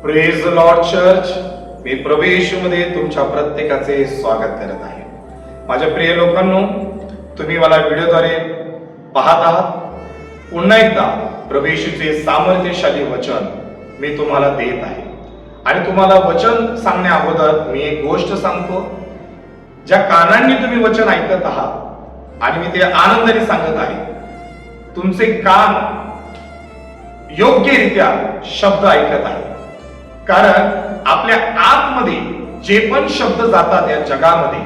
Praise Lord church. मी प्रभू येशूमध्ये तुमच्या प्रत्येकाचे स्वागत करत आहे. माझ्या प्रिय लोकांनो, तुम्ही मला व्हिडिओद्वारे पाहत आहात. पुन्हा एकदा प्रभू येशूचे सामर्थ्यशाली वचन मी तुम्हाला देत आहे. आणि तुम्हाला वचन सांगण्या अगोदर मी एक गोष्ट सांगतो. ज्या कानांनी तुम्ही वचन ऐकत आहात आणि मी ते आनंदाने सांगत आहे, तुमचे कान योग्यरित्या शब्द ऐकत आहे. कारण आपल्या आतमध्ये जे पण शब्द जातात या जगामध्ये,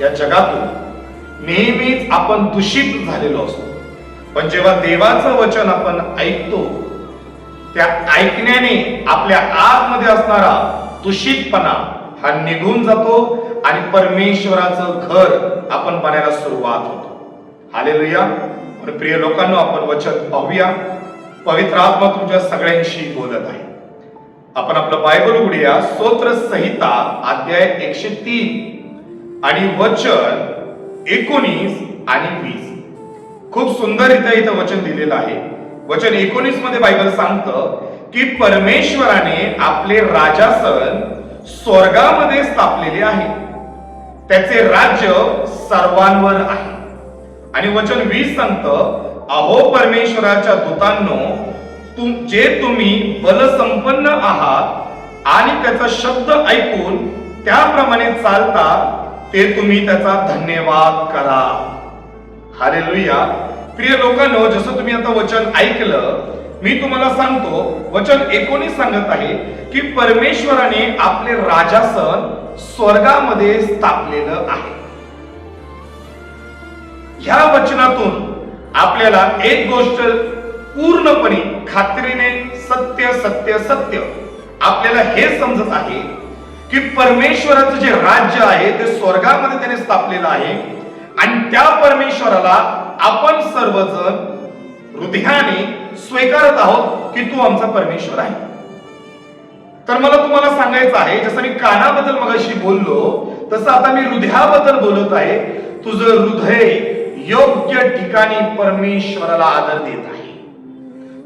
या जगातून नेहमीच आपण दूषित झालेलो असतो. पण जेव्हा देवाचं वचन आपण ऐकतो, त्या ऐकण्याने आपल्या आतमध्ये असणारा दूषितपणा हा निघून जातो आणि परमेश्वराचं घर आपण बनायला सुरुवात होतो. हालेलुया. प्रिय लोकांनो, आपण वचन पाहूया. पवित्र आत्मा तुमच्या सगळ्यांशी बोलत आहे. आपण आपलं बायबल उघडूया. स्तोत्र संहिता अध्याय 103 आणि वचन 19 आणि 20. खूप सुंदररित्या इथं वचन दिलेलं आहे. वचन 19 मध्ये बायबल सांगतं की परमेश्वराने आपले राजासन स्वर्गामध्ये स्थापलेले आहे, त्याचे राज्य सर्वांवर आहे. आणि वचन 20 सांगतं, अहो परमेश्वराच्या दूतांनो, जे तुम्ही बलसंपन्न आहात आणि त्याचा शब्द ऐकून त्याप्रमाणे चालता, ते तुम्ही त्याचा धन्यवाद करा. हालेलुया. प्रिय लोकांनो, जसं तुम्ही आता वचन ऐकलं, मी तुम्हाला सांगतो, वचन 19 सांगत आहे की परमेश्वराने आपले राजासन स्वर्गामध्ये स्थापलेलं आहे. ह्या वचनातून आपल्याला एक गोष्ट पूर्णपणे खात्रीने सत्य सत्य सत्य आपल्याला हे समजत आहे की परमेश्वराचं जे राज्य आहे ते स्वर्गामध्ये त्याने स्थापलेलं आहे. आणि त्या परमेश्वराला आपण सर्वजण हृदयाने स्वीकारत आहोत की तू आमचा परमेश्वर आहे. तर मला तुम्हाला सांगायचं आहे, जसं मी कानाबद्दल मगाशी बोललो, तसं आता मी हृदयाबद्दल बोलत आहे. तुझं हृदय योग्य ठिकाणी परमेश्वराला आदर देत आहे.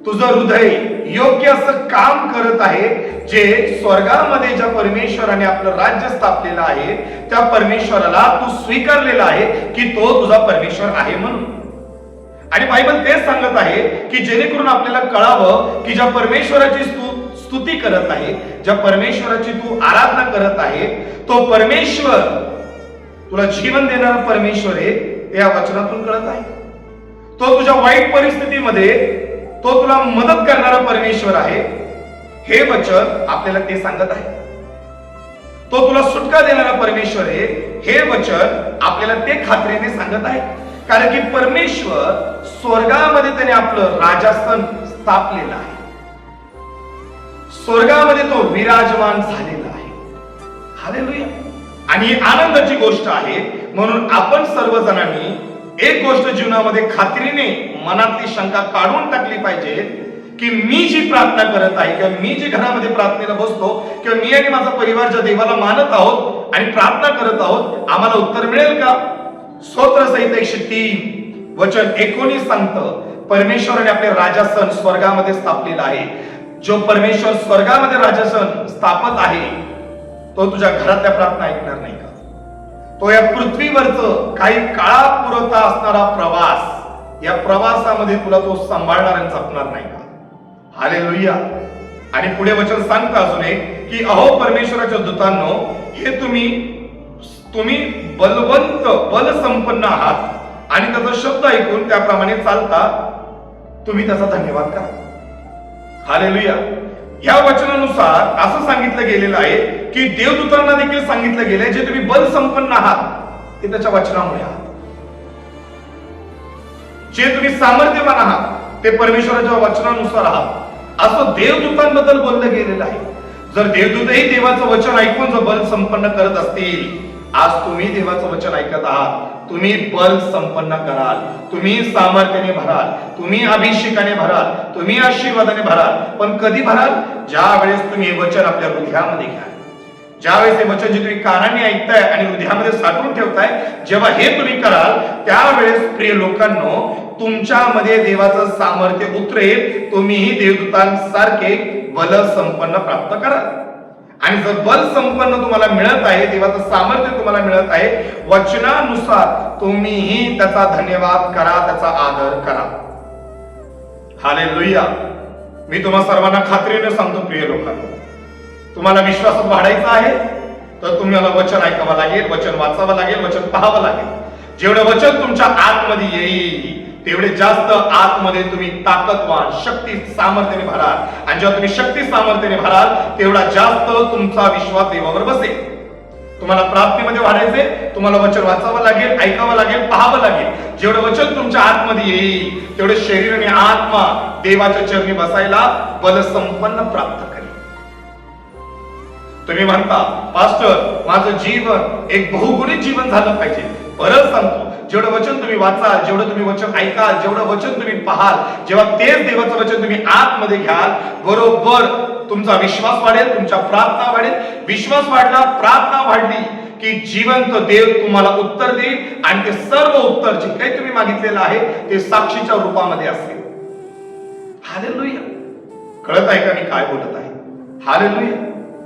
तुझं हृदय योग्य असं काम करत आहे, जे स्वर्गामध्ये ज्या परमेश्वराने आपलं राज्य स्थापलेलं आहे, त्या परमेश्वराला तू स्वीकारलेला आहे की तो तुझा परमेश्वर आहे म्हणून. आणि बायबल तेच सांगत आहे की जेणेकरून आपल्याला कळावं की ज्या परमेश्वराची स्तुती करत आहे, ज्या परमेश्वराची तू आराधना करत आहे, तो परमेश्वर तुला जीवन देणारा परमेश्वर आहे, या वचनातून कळत आहे. तो तुझ्या वाईट परिस्थितीमध्ये तो तुला मदत करणारा परमेश्वर आहे, हे वचन आपल्याला ते सांगत आहे. तो तुला सुटका देणारा परमेश्वर आहे, हे वचन आपल्याला ते खात्रीने सांगत आहे. कारण की परमेश्वर स्वर्गामध्ये त्याने आपलं राजासन स्थापलेलं आहे. स्वर्गामध्ये तो विराजमान झालेला आहे. हालेलुया. आणि ही आनंदाची गोष्ट आहे. म्हणून आपण सर्वजणांनी एक गोष्ट जीवनामध्ये खात्रीने मनातली शंका काढून टाकली पाहिजे की मी जी प्रार्थना करत आहे, किंवा मी जी घरामध्ये प्रार्थनेला बसतो, किंवा मी आणि माझा परिवार ज्या देवाला मानत आहोत आणि प्रार्थना करत आहोत, आम्हाला उत्तर मिळेल का? स्तोत्र संहिता 103 वचन 19 सांगतं, परमेश्वराने आपले राजासन स्वर्गामध्ये स्थापलेला आहे. जो परमेश्वर स्वर्गामध्ये राजासन स्थापत आहे, तो तुझ्या घरातल्या प्रार्थना ऐकणार नाही का? तो या पृथ्वीवरचं काही काळापुरता असणारा प्रवास, या प्रवासामध्ये तुला तो सांभाळणार आणि जपणार नाही का? हालेलुया. आणि पुढे वचन सांगतं अजून एक की अहो परमेश्वराच्या दूतांनो, हे तुम्ही बलवंत बलसंपन्न आहात आणि त्याचा शब्द ऐकून त्याप्रमाणे चालता, तुम्ही त्याचा धन्यवाद करा. हालेलुया. या वचनानुसार असं सांगितलं गेलेलं आहे की देवदूतांना देखील सांगितलं गेलंय, जे तुम्ही बल संपन्न आहात ते त्याच्या वचनामुळे आहात. जे तुम्ही सामर्थ्यवान आहात ते परमेश्वराच्या वचनानुसार आहात, असं देवदूतांबद्दल बोललं गेलेलं आहे. जर देवदूतही देवाचं वचन ऐकून जर बल संपन्न करत असतील, आज तुम्ही देवाचं वचन ऐकत आहात, तुम्ही बल संपन्न कराल, तुम्ही सामर्थ्याने भराल, तुम्ही अभिषेकाने भराल, तुम्ही आशीर्वादाने भराल. पण कधी भराल? ज्या वेळेस तुम्ही हे वचन आपल्या हृदयामध्ये घ्याल. ज्यावेळेस हे वचन जे तुम्ही कानाने ऐकताय आणि हृदयामध्ये साठवून ठेवताय, जेव्हा हे तुम्ही कराल, त्यावेळेस प्रिय लोकांनो, तुमच्यामध्ये देवाचं सामर्थ्य उतरेल, तुम्हीही देवदूतांसारखे बल संपन्न प्राप्त कराल. आणि जर बल संपन्न तुम्हाला मिळत आहे, देवाचं सामर्थ्य तुम्हाला मिळत आहे, वचनानुसार तुम्हीही त्याचा धन्यवाद करा, त्याचा आदर करा. हालेलुया. मी तुम्हा सर्वांना खात्रीने सांगतो प्रिय लोकांनो, तुम्हाला विश्वासात वाढायचं आहे तर तुम्हाला वचन ऐकावं लागेल, वचन वाचावं लागेल, वचन पाहावं लागेल. जेवढं वचन तुमच्या आतमध्ये येईल तेवढे जास्त आतमध्ये तुम्ही ताकदवान, शक्ती सामर्थ्याने भराल. आणि जेव्हा तुम्ही शक्ती सामर्थ्याने भराल तेवढा जास्त तुमचा विश्वास देवावर बसेल. तुम्हाला प्रार्थनेमध्ये वाढायचे, तुम्हाला वचन वाचावं लागेल, ऐकावं लागेल, पाहावं लागेल. जेवढं वचन तुमच्या आतमध्ये येईल तेवढे शरीर आणि आत्मा देवाच्या चरणी बसायला बल संपन्न प्राप्त करेल. तुम्ही म्हणता, पास्टर माझं जीवन एक बहुगुणित जीवन झालं पाहिजे. परत सांगतो, जेवढं वचन तुम्ही वाचाल, जेवढं तुम्ही वचन ऐकाल, जेवढं वचन तुम्ही पाहाल, जेव्हा तेच देवाचं वचन तुम्ही आतमध्ये घ्याल, बरोबर तुमचा विश्वास वाढेल, तुमच्या प्रार्थना वाढेल. विश्वास वाढला, प्रार्थना वाढली की जिवंत देव तुम्हाला उत्तर देईल. आणि ते सर्व उत्तर जे काही तुम्ही मागितलेलं आहे ते साक्षीच्या रूपामध्ये असेल. हालेलुया. कळत आहे का मी काय बोलत आहे? हालेलुया.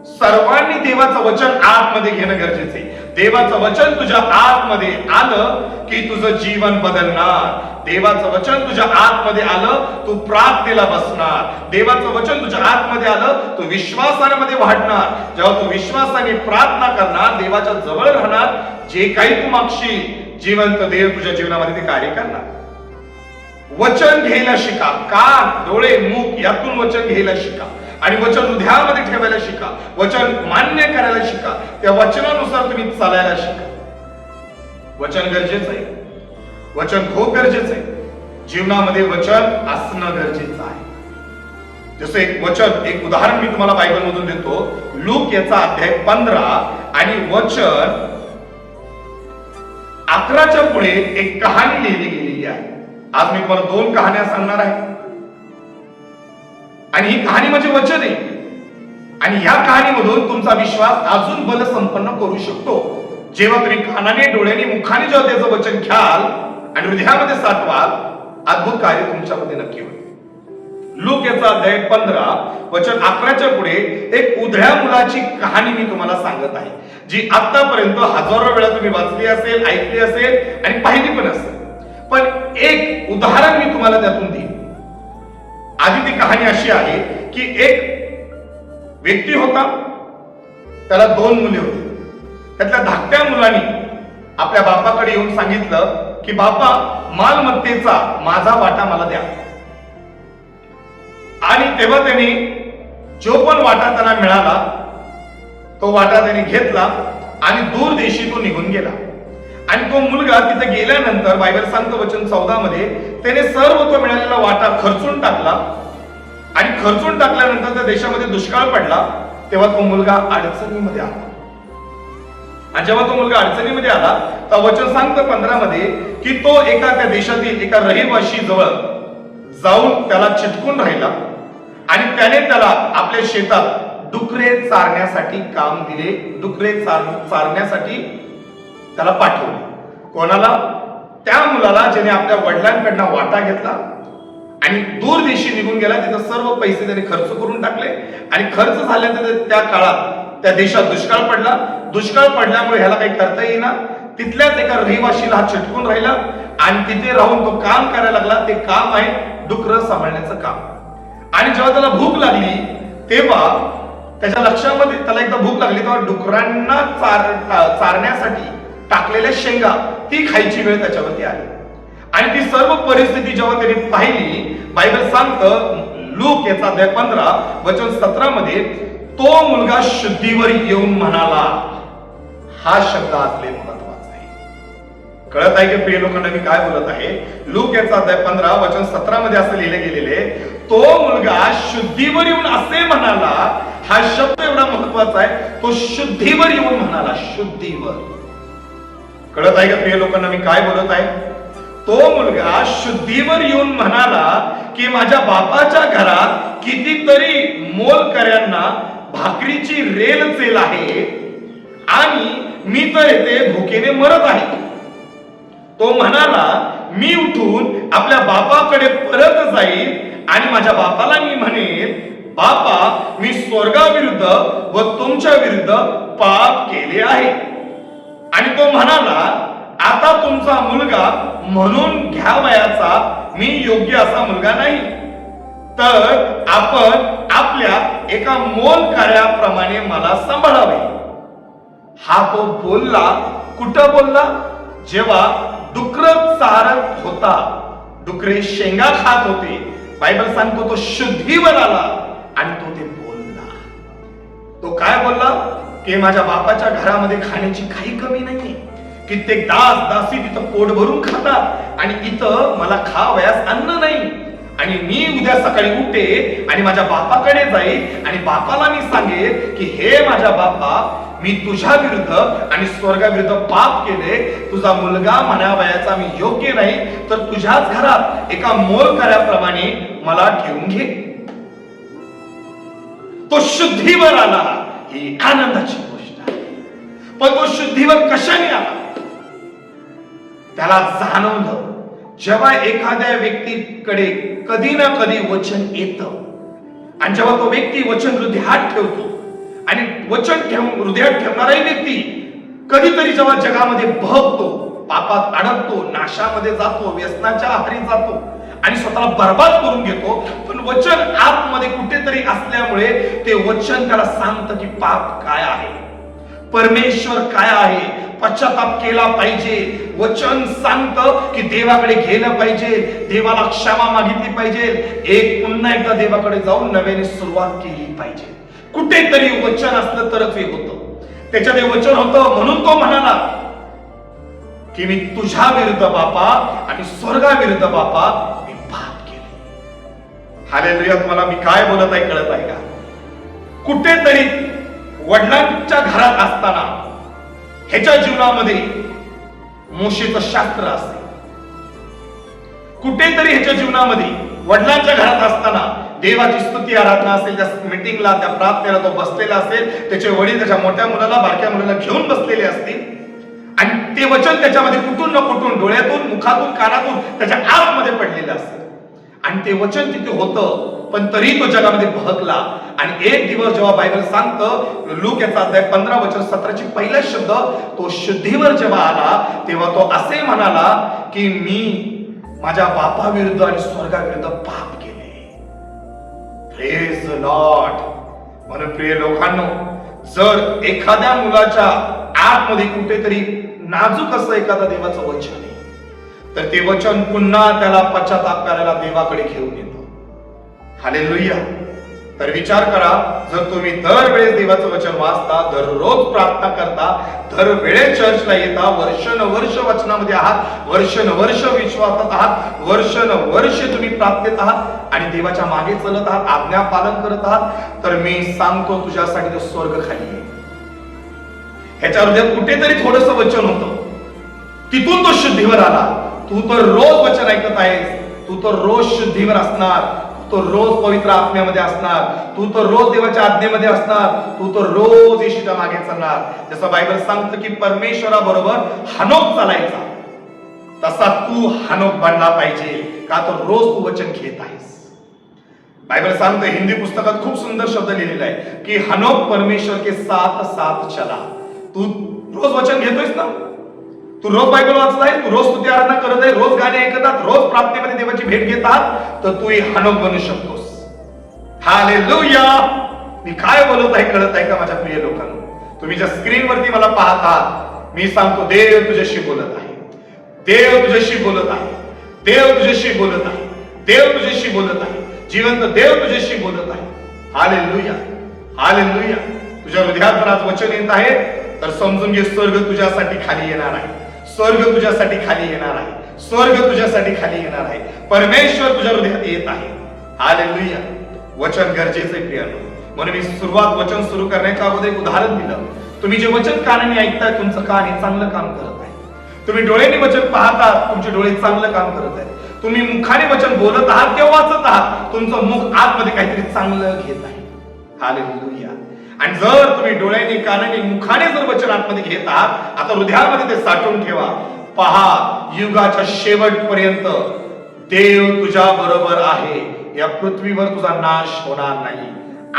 सर्वांनी देवाचं वचन आतमध्ये घेणं गरजेचं आहे. देवाचं वचन तुझ्या आतमध्ये आलं की तुझं जीवन बदलणार. देवाचं वचन तुझ्या आतमध्ये आलं, तू प्रार्थनेला बसणार. देवाचं वचन तुझ्या आतमध्ये आलं, तू विश्वासामध्ये वाढणार. जेव्हा तू विश्वासाने प्रार्थना करणार, देवाच्या जवळ राहणार, जे काही तू मागशील, जिवंत देव तुझ्या जीवनामध्ये ते कार्य करणार. वचन घ्यायला शिका. कान, डोळे, मुख यातून वचन घ्यायला शिका. आणि वचन हृदयामध्ये ठेवायला शिका. वचन मान्य करायला शिका. त्या वचनानुसार तुम्ही चालायला शिका. वचन गरजेचं आहे. वचन खूप गरजेचं आहे. जीवनामध्ये वचन असणं गरजेचं आहे. जसं एक वचन, एक उदाहरण मी तुम्हाला बायबल मधून देतो. लूक याचा अध्याय 15 आणि वचन 11च्या पुढे एक कहाणी लिहिली गेलेली आहे. आज मी तुम्हाला 2 कहाण्या सांगणार आहे. आणि ही कहाणी म्हणजे वचन आहे. आणि या कहाणीमधून तुमचा विश्वास अजून बल संपन्न करू शकतो. जेव्हा तुम्ही कानाने, डोळ्याने, मुखाने जेव्हा त्याचं वचन घ्याल आणि हृदयामध्ये साठवाल, अद्भुत कार्य तुमच्यामध्ये नक्की होईल. लूक याचा अध्याय 15 वचन 11च्या पुढे एक उधळ्या मुलाची कहाणी मी तुम्हाला सांगत आहे, जी आतापर्यंत हजारो वेळा तुम्ही वाचली असेल, ऐकली असेल आणि पाहिली पण असेल. पण एक उदाहरण मी तुम्हाला त्यातून देईन. आधी ती कहाणी अशी आहे की एक व्यक्ती होता, त्याला 2 मुले होती. त्यातल्या धाकट्या मुलाने आपल्या बापाकडे येऊन सांगितलं की बापा, मालमत्तेचा माझा वाटा मला द्या. आणि तेव्हा त्यांनी जो पण वाटा त्यांना मिळाला तो वाटा त्यांनी घेतला आणि दूर देशी तो निघून गेला. आणि तो मुलगा तिथे गेल्यानंतर बायबल सांगतो वचन 14 मध्ये त्याने सर्व तो मिळालेला वाटा खर्चून टाकला. आणि खर्चून टाकल्यानंतर त्या देशामध्ये दुष्काळ पडला. तेव्हा तो मुलगा अडचणीमध्ये आला. आणि जेव्हा तो मुलगा अडचणीमध्ये आला तर वचन सांगतं 15 मध्ये की तो एका त्या देशातील एका रहिवाशी जवळ जाऊन त्याला चिटकून राहिला. आणि त्याने त्याला आपल्या शेतात डुकरे चारण्यासाठी काम दिले. डुकरे चारण्यासाठी त्याला पाठवले. कोणाला? त्या मुलाला, ज्याने आपल्या वडिलांकडनं वाटा घेतला आणि दूर देशी निघून गेला. तिथं सर्व पैसे त्याने खर्च करून टाकले. आणि खर्च झाल्यानंतर त्या काळात त्या देशात दुष्काळ पडला. दुष्काळ पडल्यामुळे ह्याला काही करता येईना. तिथल्याच एका रहिवाशीला हा चिटकून राहिला आणि तिथे राहून तो काम करायला लागला. ते काम आहे डुकरं सांभाळण्याचं काम. आणि जेव्हा त्याला भूक लागली तेव्हा त्याच्या लक्षामध्ये, त्याला एकदा भूक लागली तेव्हा डुकरांना चारण्यासाठी टाकलेल्या शेंगा ती खायची वेळ त्याच्यावरती आली. आणि ती सर्व परिस्थिती जेव्हा त्यांनी पाहिली, बायबल सांगतं लूक याचा अध्याय 15 वचन 17 मध्ये तो मुलगा शुद्धीवर येऊन म्हणाला. हा शब्द असले महत्वाचा आहे. कळत आहे की प्रिय लोकांना मी काय बोलत आहे? लूक याचा अध्याय 15 वचन 17 मध्ये असं लिहिले गेलेले, तो मुलगा शुद्धीवर येऊन असे म्हणाला. हा शब्द एवढा महत्वाचा आहे. तो शुद्धीवर येऊन म्हणाला. शुद्धीवर. कळत आहे का प्रिय लोकांना मी काय बोलत आहे? तो मुलगा शुद्धीवर येऊन म्हणाला की माझ्या बापाच्या घरात कितीतरी मोलकऱ्यांना भाकरीची रेलचेल आहे आणि मी तर येथे भुकेने मरत आहे. तो म्हणाला मी उठून आपल्या बापाकडे परत जाईल आणि माझ्या बापाला मी म्हणेन, बापा, मी स्वर्गाविरुद्ध व तुमच्या विरुद्ध पाप केले आहे. आणि तो म्हणाला, आता तुमचा मुलगा म्हणून घ्यावयाचा मी योग्य असा मुलगा नाही, तर आपण आपल्या एका मोलकऱ्याप्रमाणे मला सांभाळावे. हा तो बोलला, कुठं बोलला? जेव्हा डुकर चारत होता, डुकरे शेंगा खात होते. बायबल सांगतो तो शुद्धीवर आला आणि तो ते बोलला. तो काय बोलला? की माझ्या बापाच्या घरामध्ये खाण्याची काही कमी नाहीये. कित्येक दास दासी तिथं पोट भरून खातात आणि इथं मला खावयास अन्न नाही. आणि मी उद्या सकाळी उठे आणि माझ्या बापाकडे जाईल आणि बापाला मी सांगेन की हे माझ्या बापा, मी तुझ्या विरुद्ध आणि स्वर्गाविरुद्ध पाप केले. तुझा मुलगा म्हणावयाचा मी योग्य नाही, तर तुझ्याच घरात एका मोलकऱ्याप्रमाणे मला ठेवून घे. तो शुद्धीवर आला, ही आनंदाची गोष्ट आहे. पण तो शुद्धीवर कशाने आला? त्याला जाणवलं, जेव्हा एखाद्या व्यक्तीकडे कधी ना कधी वचन येतं आणि जेव्हा तो व्यक्ती वचन हृदयात ठेवतो आणि वचन हृदयात ठेवणाराही व्यक्ती कधीतरी जेव्हा जगामध्ये बहकतो, पापात अडकतो, नाशामध्ये जातो, व्यसनाच्या आहारी जातो आणि स्वतःला बर्बाद करून घेतो, पण वचन आतमध्ये कुठेतरी असल्यामुळे ते वचन त्याला सांगतं की पाप काय आहे, परमेश्वर काय आहे, पश्चाताप केला पाहिजे. वचन सांगतं की देवाकडे गेलं पाहिजे, देवाला क्षमा मागितली पाहिजे, पुन्हा एकदा देवाकडे जाऊन नव्याने सुरुवात केली पाहिजे. कुठेतरी वचन असलं तरच हे होतं. त्याच्यात हे वचन होतं म्हणून तो म्हणाला की मी तुझ्या विरुद्ध बापा आणि स्वर्गाविरुद्ध बापा मी पाप केले. हालेलुया. तुम्हाला मी काय बोलत आहे कळत आहे का? कुठेतरी वडिलांच्या घरात असताना ह्याच्या जीवनामध्ये मोशेचं शास्त्र असते. कुठेतरी ह्याच्या जीवनामध्ये वडिलांच्या घरात असताना देवाची स्तुती आराधना असेल, त्या मीटिंगला, त्या प्रार्थनेला तो बसलेला असेल. त्याचे वडील त्याच्या मोठ्या मुलाला, बारक्या मुलाला घेऊन बसलेले असतील आणि ते वचन त्याच्यामध्ये कुठून न कुठून, डोळ्यातून, मुखातून, कानातून त्याच्या आतमध्ये पडलेलं असेल आणि ते वचन तिथे होतं. पण तरी तो जगामध्ये बहकला. आणि एक दिवस जेव्हा बायबल सांगतं, लूक याचा अध्याय 15 वचन 17 पहिला शब्द, तो शुद्धीवर जेव्हा आला तेव्हा तो असे म्हणाला की मी माझ्या बापाविरुद्ध आणि स्वर्गाविरुद्ध पाप केले. Praise the Lord. म्हणून प्रिय लोकांनो, जर एखाद्या मुलाच्या आतमध्ये कुठेतरी नाजूक असं एखादा देवाचं वचन आहे, तर ते वचन पुन्हा त्याला पश्चाताप करायला देवाकडे घेऊन येतं. हालेलुया. तर विचार करा, जर तुम्ही दरवेळेस देवाचं वचन वाचता, दररोज प्रार्थना करता, दरवेळेस चर्चला येता, वर्ष वचनामध्ये आहात, वर्ष विश्वासात आहात, वर्ष तुम्ही प्रार्थनेत आहात आणि देवाच्या मागे चलत आहात, आज्ञा पालन करत आहात, तर मी सांगतो तुझ्यासाठी तो स्वर्ग खाली आहे. ह्याच्या हृदयात कुठेतरी थोडस वचन होतं, तिथून तो शुद्धीवर आला. तू तर रोज वचन ऐकत आहेस, तू तर रोज शुद्धीवर असणार, तो रोज पवित्र आत्म्यामध्ये असणार, तू तर रोज देवाच्या आज्ञेमध्ये असणार, तू तर रोज येशूच्या मागे चालणार. जसं बायबल सांगतं की परमेश्वराबरोबर हनोक चालायचा, तसा तू हनोक बनला पाहिजे. का तर रोज तू वचन घेत आहेस. बायबल सांगतं, हिंदी पुस्तकात खूप सुंदर शब्द लिहिलेला आहे की हनोक परमेश्वर के साथ साथ चला. तू रोज वचन घेतोयस ना, तू रोज बायबल वाचत आहे, तू रोज स्तुती आराधना करत आहे, रोज गाणे ऐकत आहात, रोज प्रार्थनेमध्ये देवाची भेट घेत आहात, तर तू हनोक बनू शकतोस. हालेलुया. मी काय बोलत आहे कळत आहे का माझ्या प्रिय लोकांनो? तुम्ही ज्या स्क्रीनवरती मला पाहत आहात, मी सांगतो देव तुझ्याशी बोलत आहे, देव तुझ्याशी बोलत आहे, देव तुझ्याशी बोलत आहे, देव तुझ्याशी बोलत आहे, जिवंत देव तुझ्याशी बोलत आहे. हालेलुया. हालेलुया. तुझ्या हृदयात जर आज वचन येत आहे तर समजून घे, स्वर्ग तुझ्यासाठी खाली येणार आहे, स्वर्ग तुझ्यासाठी खाली येणार आहे, स्वर्ग तुझ्यासाठी खाली येणार आहे. परमेश्वर तुझ्या हृदयात येत आहे. हालेलुया. वचन गरजेचं आहे प्रियानो. म्हणून मी वचन सुरू करण्याच्या अगोदर एक उदाहरण दिलं. तुम्ही जे वचन कानाने ऐकताय, तुमचं कान हे चांगलं काम करत आहे. तुम्ही डोळ्यांनी वचन पाहतात, तुमचे डोळे चांगलं काम करत आहेत. तुम्ही मुखाने वचन बोलत आहात किंवा वाचत आहात, तुमचं मुख आतमध्ये काहीतरी चांगलं घेत आहे. हालेलुया. आणि जर तुम्ही डोळ्यांनी, कानाने, मुखाने जर वचन आतमध्ये घेत आहात, आता हृदयामध्ये ते साठवून ठेवा. पहा, युगाच्या शेवटपर्यंत देव तुझ्या बरोबर आहे. या पृथ्वीवर तुझा नाश होणार नाही.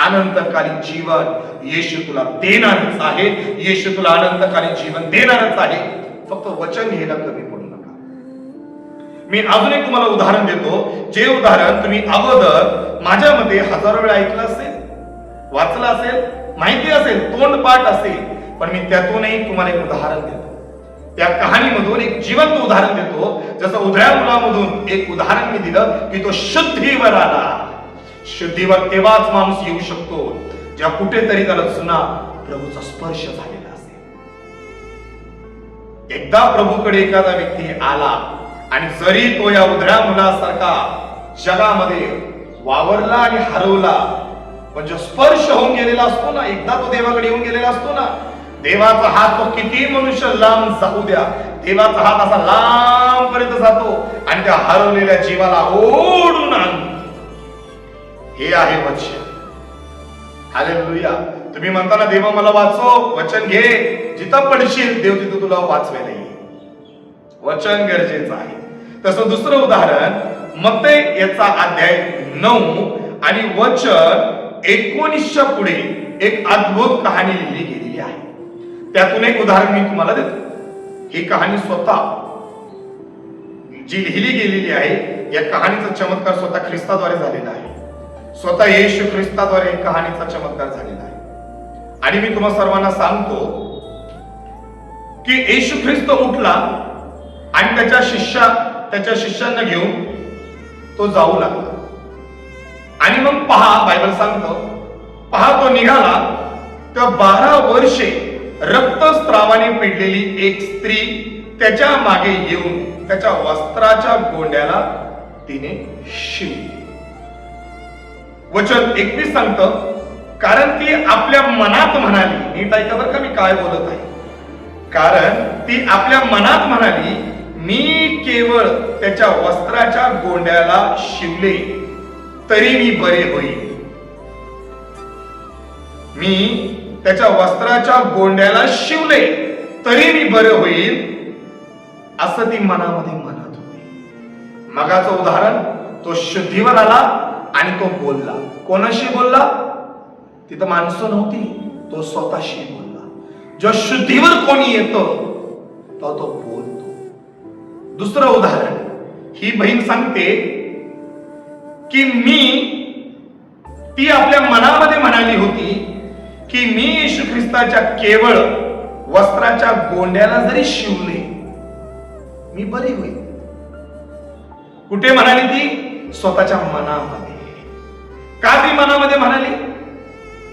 अनंतकालीन जीवन येशू तुला देणारच आहे. येशू तुला अनंतकालीन जीवन देणारच आहे. फक्त वचन घ्यायला कमी पडू नका. मी अजून एक तुम्हाला उदाहरण देतो, जे उदाहरण तुम्ही अगोदर माझ्या मते हजारो वेळा ऐकलं असेल, वाचलं असेल, माहिती असेल, तोंडपाठ असेल, पण मी त्यातूनही तुम्हाला एक उदाहरण देतो. त्या कहाणीमधून एक जिवंत उदाहरण देतो. जसं उधळ्या मुलामधून एक उदाहरण मी दिलं की तो शुद्धीवर आला. शुद्धीवर तेव्हाच माणूस येऊ शकतो जेव्हा कुठेतरी त्याला जुना प्रभूचा स्पर्श झालेला असेल. एकदा प्रभूकडे एखादा व्यक्ती आला आणि जरी तो या उधळ्या मुलासारखा जगामध्ये वावरला आणि हरवला, पण जो स्पर्श होऊन गेलेला असतो ना, एकदा तो देवाकडे येऊन गेलेला असतो ना, देवाचा हात तो किती मनुष्य लांब जाऊ द्या, देवाचा हात असा लांब पर्यंत जातो आणि त्या हरवलेल्या जीवाला ओढून आणतो. हे आहे वचन. हालेलुया. तुम्ही म्हणता ना, देवा मला वाचव, वचन घे. जिथं पडशील देव तिथं तुला वाचवायला येईल. वचन गरजेचं आहे. तसं दुसरं उदाहरण मत्ते याचा अध्याय 9 आणि वचन 19 पुढे एक अद्भुत कहाणी लिहिली गेलेली आहे. त्यातून एक उदाहरण मी तुम्हाला देतो. ही कहाणी स्वतः जी लिहिली गेलेली आहे, या कहाणीचा चमत्कार स्वतः ख्रिस्ताद्वारे झालेला आहे. स्वतः येशू ख्रिस्ताद्वारे एक कहाणीचा चमत्कार झालेला आहे. आणि मी तुम्हा सर्वांना सांगतो की येशू ख्रिस्त उठला आणि त्याच्या शिष्यांना घेऊन तो जाऊ लागला. आणि मग पहा, बायबल सांगतो, पहा तो निघाला तर 12 वर्षे रक्तस्रावाने पिडलेली एक स्त्री त्याच्या मागे येऊन त्याच्या वस्त्राच्या गोंड्याला तिने शिवली. वचन 21 सांगतं, कारण ती आपल्या मनात म्हणाली, नीट ऐका बरं का मी काय बोलत आहे, कारण ती आपल्या मनात म्हणाली, मी केवळ त्याच्या वस्त्राच्या गोंड्याला शिवले तरी मी बरे होईल. मी त्याच्या वस्त्राच्या गोंड्याला शिवले तरी मी बरे होईल, असं ती मनामध्ये म्हणत होती. मगाचं उदाहरण, तो शुद्धीवर आला आणि तो बोलला. कोणाशी बोलला? तिथं माणसं नव्हती, तो स्वतःशी बोलला. जेव्हा शुद्धीवर कोणी येतो तो बोलतो. दुसरं उदाहरण, ही बहीण सांगते की ती आपल्या मनामध्ये म्हणाली होती की मी येशू ख्रिस्ताच्या केवळ वस्त्राच्या गोंड्याला जरी शिवले मी बरी होईल. कुठे म्हणाली ती? स्वतःच्या मनामध्ये. का ती मनामध्ये म्हणाली?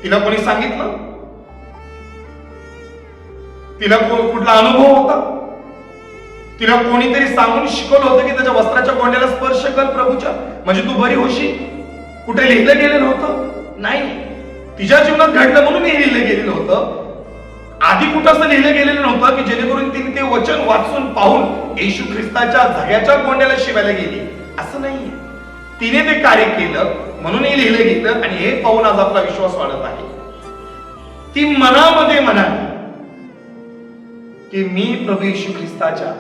तिला कोणी सांगितलं? तिला कुठला अनुभव होता? तिला कोणीतरी सांगून शिकवलं होतं की त्याच्या वस्त्राच्या गोंड्याला स्पर्श कर प्रभूच्या, म्हणजे तू बरी होशील? कुठे लिहिलं गेलेलं होतं? नाही. तिच्या जीवनात घडलं म्हणून हे लिहिलं गेलेलं होतं. आधी कुठं असं लिहिलं गेलेलं नव्हतं की जेणेकरून तिने ते वचन वाचून पाहून येशू ख्रिस्ताच्या झग्याच्या गोंड्याला शिवायला गेली, असं नाही. तिने ते कार्य केलं म्हणून हे लिहिलं गेलं आणि हे पाहून आज आपला विश्वास वाढत आहे. ती मनामध्ये म्हणाली की मी प्रभू येशू ख्रिस्ताच्या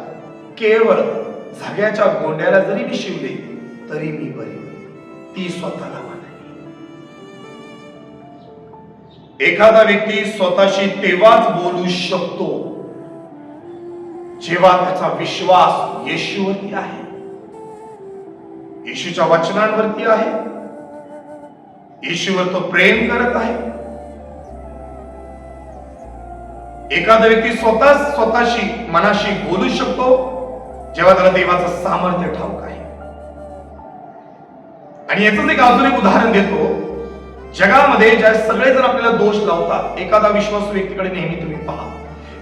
केवळ झग्याच्या गोंड्याला जरी मी शिवले तरी मी बरी होईल. ती स्वतःला म्हणाली. एखादा व्यक्ती स्वतःशी तेव्हाच बोलू शकतो जेव्हा त्याचा विश्वास येशूवरती आहे, येशूच्या वचनांवरती आहे, येशूवर तो प्रेम करत आहे. एखादा व्यक्ती स्वतःशी मनाशी बोलू शकतो जेव्हा त्याला देवाचं सामर्थ्य ठाऊक आहे. आणि याच एक अजून एक उदाहरण देतो. जगामध्ये ज्या सगळेजण आपल्याला दोष लावतात, एखादा विश्वासू व्यक्तीकडे नेहमी तुम्ही पहा.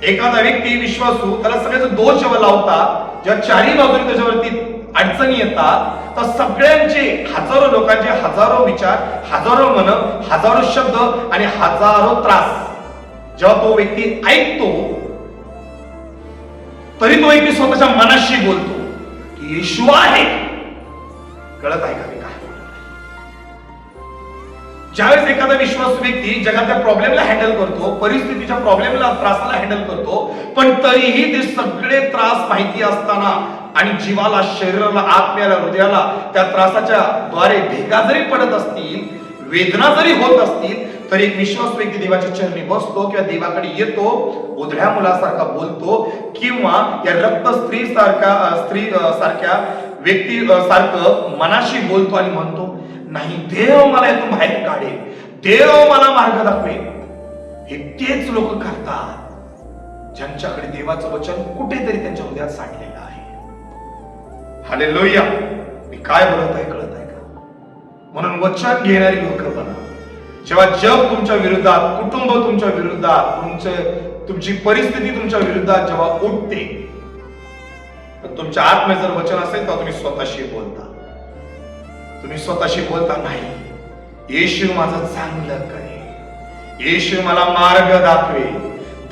एखादा व्यक्ती विश्वासू, त्याला सगळ्याचे दोष जेव्हा लावतात, जेव्हा चारही बाजूने त्याच्यावरती अडचणी येतात, तर सगळ्यांचे, हजारो लोकांचे हजारो विचार, हजारो मन, हजारो शब्द आणि हजारो त्रास जेव्हा तो व्यक्ती ऐकतो, तरी तो व्यक्ती स्वतःच्या मनाशी बोलतो की येशू आहे. कळत आहे का मी काय? ज्यावेळेस एखादा विश्वासू व्यक्ती जगातल्या प्रॉब्लेमला हँडल करतो, परिस्थितीच्या प्रॉब्लेमला, त्रासाला हँडल करतो, पण तरीही ते सगळे त्रास माहिती असताना आणि जीवाला, शरीराला, आत्म्याला, हृदयाला त्या त्रासाच्या द्वारे भेगा जरी पडत असतील, वेदना जरी होत असतील, तर एक विश्वास व्यक्ती देवाच्या चरणी बसतो किंवा देवाकडे येतो, उधळ्या मुलासारखा बोलतो, किंवा या रक्त स्त्री सारख्या व्यक्ती सारखं मनाशी बोलतो आणि म्हणतो, नाही, देव मला यातून बाहेर काढेल, देव मला मार्ग दाखवेल. हे तेच लोक करतात ज्यांच्याकडे देवाचं वचन कुठेतरी त्यांच्या हृदयात साठलेलं आहे. हालेलुया. मी काय बोलत आहे कळत आहे का? म्हणून वचन घेणारी लोक बना. जेव्हा जग तुमच्या विरोधात, कुटुंब तुमच्या विरोधात, तुमची परिस्थिती तुमच्या विरोधात जेव्हा उठते, तुमच्या आत्म्यात जर वचन असेल तर तुम्ही स्वतःशी बोलता. तुम्ही स्वतःशी बोलता, नाही, येशू माझं चांगलं करेल, येशू मला मार्ग दाखवेल,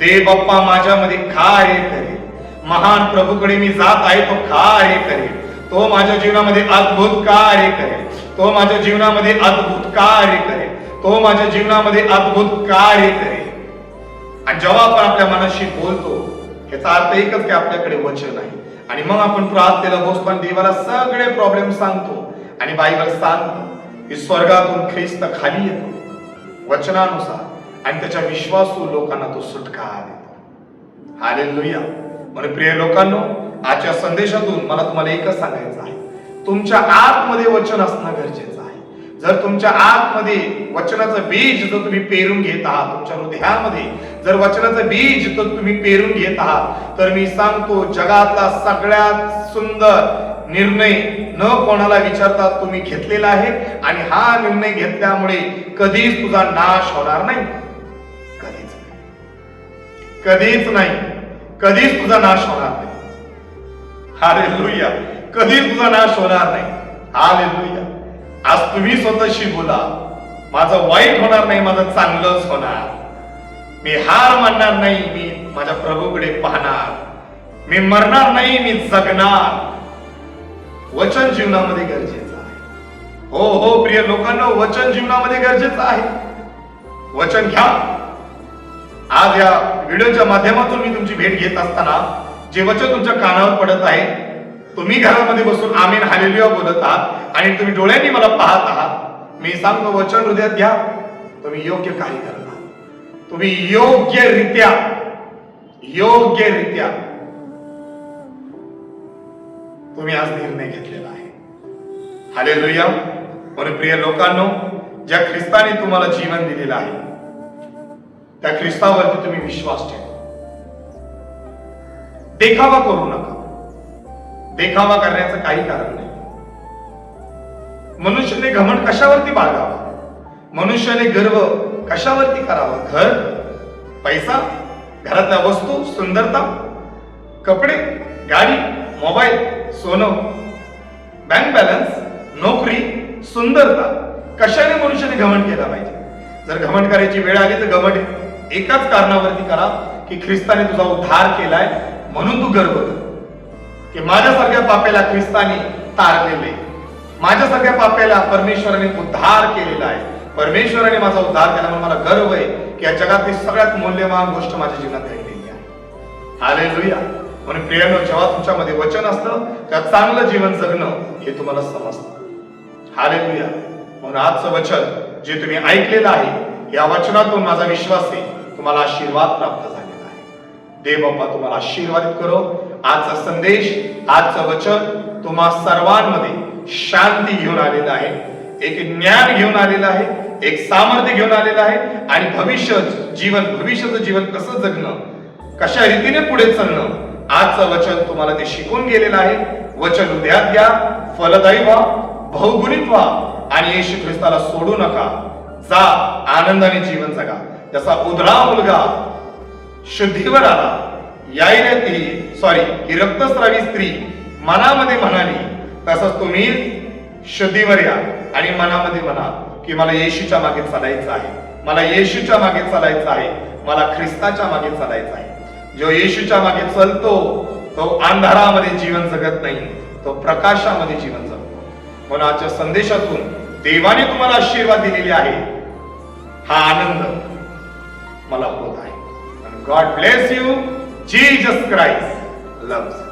देव बाप्पा माझ्यामध्ये कार्य करेल, महान प्रभूकडे मी जात आहे, तो कार्य करेल, तो माझ्या जीवनामध्ये अद्भुत कार्य करेल, तो माझ्या जीवनामध्ये अद्भुत कार्य करेल, तो माझ्या जीवनामध्ये अद्भुत कार्य करेल. आणि जेव्हा आपण आपल्या मनाशी बोलतो, याचा अर्थ एकच की आपल्याकडे वचन आहे. आणि मग आपण प्रार्थनेला बसतो आणि देवाला सगळे प्रॉब्लेम सांगतो. आणि बायबल सांगतो की स्वर्गातून ख्रिस्त खाली येतो वचनानुसार, आणि त्याच्या विश्वासू लोकांना तो सुटका देतो. हालेलुया. म्हणून प्रिय लोकांनो, आजच्या संदेशातून मला तुम्हाला एकच सांगायचं आहे, तुमच्या आतमध्ये वचन असणं गरजेचं आहे. जर तुमच्या आतमध्ये वचनाचं बीज जर तुम्ही पेरून घेत आहात, तुमच्या हृदयामध्ये जर वचनाचं बीज जर तुम्ही पेरून घेत आहात, तर मी सांगतो, जगातला सगळ्यात सुंदर निर्णय न कोणाला विचारता तुम्ही घेतलेला आहे. आणि हा निर्णय घेतल्यामुळे कधीच तुझा नाश होणार नाही. कधीच नाही, कधीच नाही, कधीच तुझा नाश होणार नाही. हालेलुया. कधीच तुझा नाश होणार नाही. हालेलुया. आज तुम्ही स्वतःशी बोला, माझं वाईट होणार नाही, माझं चांगलंच होणार. मी हार मानणार नाही, मी माझ्या प्रभूकडे पाहणार. मी मरणार नाही, मी जगणार. वचन जीवनामध्ये गरजेचं आहे. हो हो प्रिय लोकांना, वचन जीवनामध्ये गरजेचं आहे. वचन घ्या. आज या व्हिडिओच्या माध्यमातून मी तुमची भेट घेत असताना जे वचन तुमच्या कानावर पडत आहे, तुम्ही घरामध्ये बसून आमीन हालेलुया बोलत आहात आणि तुम्ही डोळ्यांनी मला पाहत आहात. मी सांगतो, वचन हृदयात घ्या. तुम्ही योग्य कार्य करत आहात. तुम्ही योग्यरित्या तुम्ही आज निर्णय घेतलेला आहे. हालेलुया. म्हणून प्रिय लोकांनो, ज्या ख्रिस्ताने तुम्हाला जीवन दिलेलं आहे, त्या ख्रिस्तावरती तुम्ही विश्वास ठेवा. देखावा करू नका. देखावा करण्याचं काही कारण नाही. मनुष्याने घमंड कशावरती बाळगावा? मनुष्याने गर्व कशावरती करावा? घर, पैसा, घरातल्या वस्तू, सुंदरता, कपडे, गाडी, मोबाईल, सोनं, बँक बॅलन्स, नोकरी, सुंदरता, कशाने मनुष्याने घमंड केला पाहिजे? जर घमंड करायची वेळ आली तर घमंड एकाच कारणावरती करा की ख्रिस्ताने तुझा उद्धार केलाय म्हणून तू गर्व कर की माझ्यासारख्या पाप्याला ख्रिस्ताने तारलेले, माझ्यासारख्या पाप्याला परमेश्वराने उद्धार केलेला आहे, परमेश्वराने माझा उद्धार केला म्हणून मला गर्व आहे की या जगातली सगळ्यात मौल्यवान गोष्ट माझ्या जीवनात घडलेली आहे. हालेलुया. म्हणून प्रियांनो, जेव्हा तुमच्यामध्ये वचन असतं तेव्हा चांगलं जीवन जगणं हे तुम्हाला समजतं. हालेलुया. म्हणून आजचं वचन जे तुम्ही ऐकलेलं आहे, या वचनातून माझा विश्वास आहे तुम्हाला आशीर्वाद प्राप्त झालेला आहे. देव बाप्पा तुम्हाला आशीर्वादित करो. आजचा संदेश, आजचं वचन तुम्हा सर्वांमध्ये शांती घेऊन आलेलं आहे, एक ज्ञान घेऊन आलेलं आहे, एक सामर्थ्य घेऊन आलेलं आहे. आणि भविष्याचं जीवन कसं जगणं, कशा रीतीने पुढे चालणं, आजचं वचन तुम्हाला ते शिकून गेलेलं आहे. वचन हृदयात घ्या, फलदायी व्हा, बहुगुणित व्हा आणि येशू ख्रिस्ताला सोडू नका. जा, आनंदाने जीवन जगा. जसा उधळा मुलगा शुद्धीवर आला, ही रक्तस्रावी स्त्री मनामध्ये म्हणाली, तसंच तुम्ही शुद्धीवर या आणि मनामध्ये म्हणा की मला येशूच्या मागे चालायचं आहे, मला येशूच्या मागे चालायचं आहे, मला ख्रिस्ताच्या मागे चालायचं आहे. जो येशूच्या मागे चालतो तो अंधारामध्ये जीवन जगत नाही, तो प्रकाशामध्ये जीवन जगतो. म्हणून आजच्या संदेशातून देवाने तुम्हाला आशीर्वाद दिलेले आहे. हा आनंद मला होत आहे. God bless you. Jesus Christ loves.